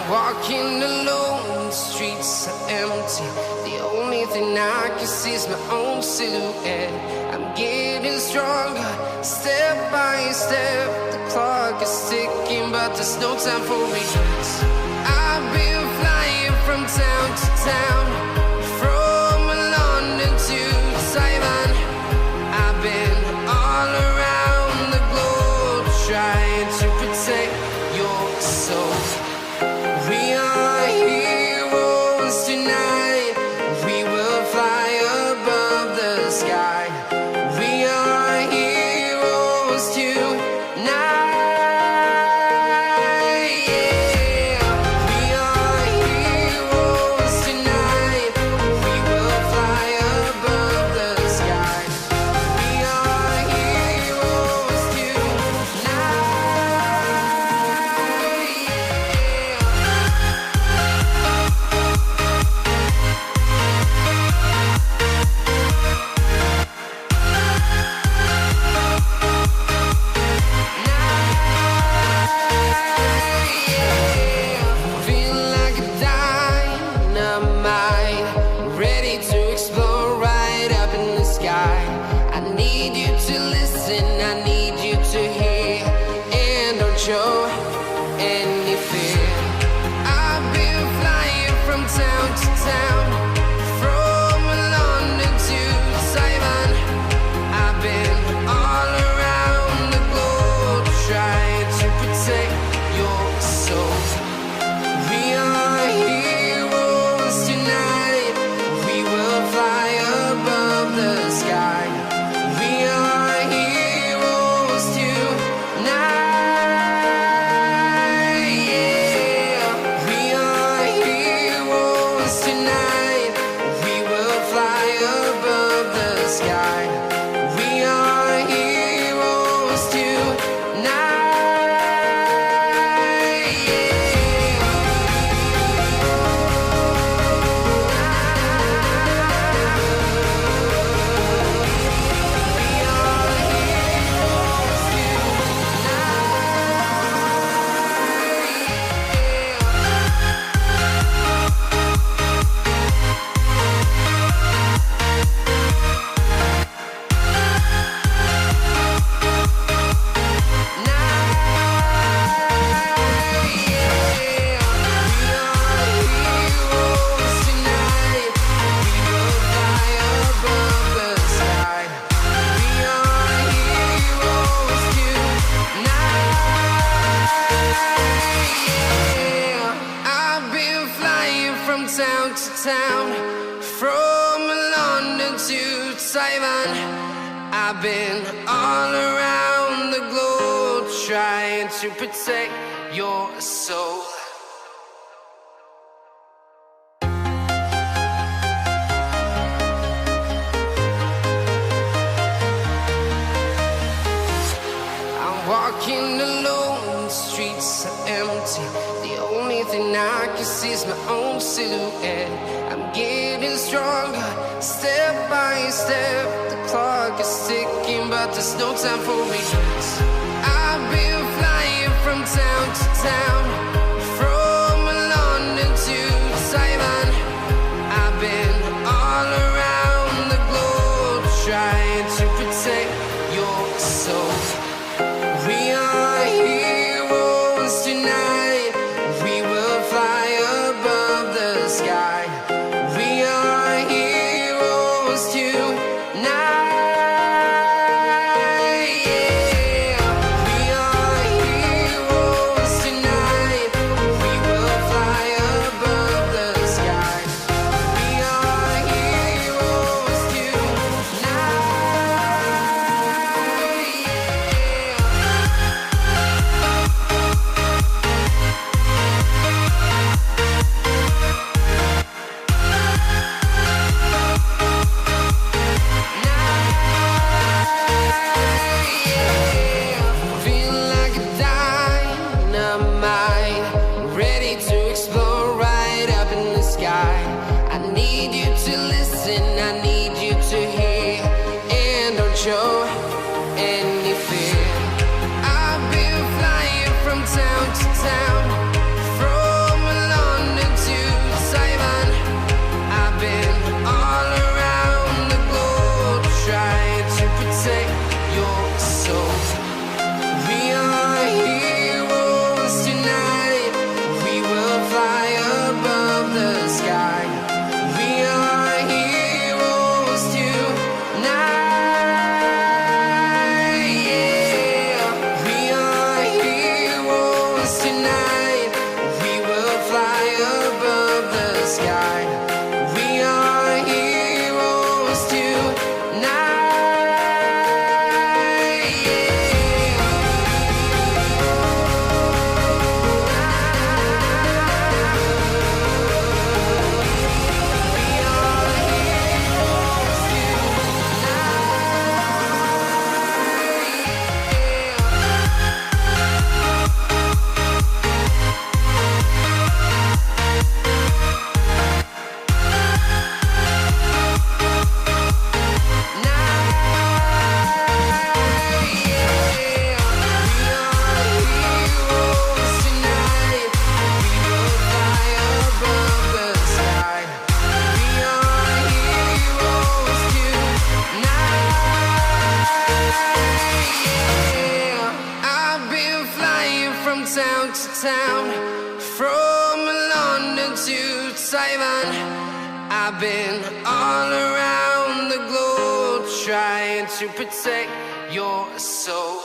Walking alone, the streets are empty. The only thing I can see is my own silhouette. I'm getting stronger, step by step. The clock is ticking, but there's no time for regrets. I've been flying from town to town, from London to Taiwan. I've been all around the globe, trying to protect your soul. We are heroes tonight. We will fly above the sky. We are heroes tonight. Yeah. We are heroes tonight. We will fly above the sky. We are heroes tonight. Feel like a dynamite, ready to explode right up in the sky. I need you to listen, I need you to hear, and don't show any fear. I've been flying from town to town, from London to Taiwan. I've been all around the globe, trying to protect your soul. We are heroes tonight. We will fly above the sky. We are heroes tonight. Yeah. We are heroes tonight. We will fly above the sky. We are heroes tonight. I've been flying from town to town, from London to Taiwan. I've been all around the globe, trying to protect your soul. I'm walking alone, the streets are empty. The only thing I can see is my own silhouette. I'm getting stronger, step by step. The clock is ticking, but there's no time for regrets. I've been flying from town to town, from London to Taiwan. I've been all around the globe, trying to protect your soul. We are heroes tonight. We will fly above the sky. We are heroes tonight. Yeah. We are heroes tonight. We will fly above the sky. We are heroes tonight. Yeah. show any fear. I've been flying from town to town, from London to Taiwan. I've been all around the globe trying to protect your soul. We are heroes tonight. We will fly above the sky. We are heroes tonight. Yeah. We are heroes tonight. We will fly above the sky. We are heroes tonight. I've been flying from town to town, from London to Taiwan. I've been all around the globe trying to protect your soul.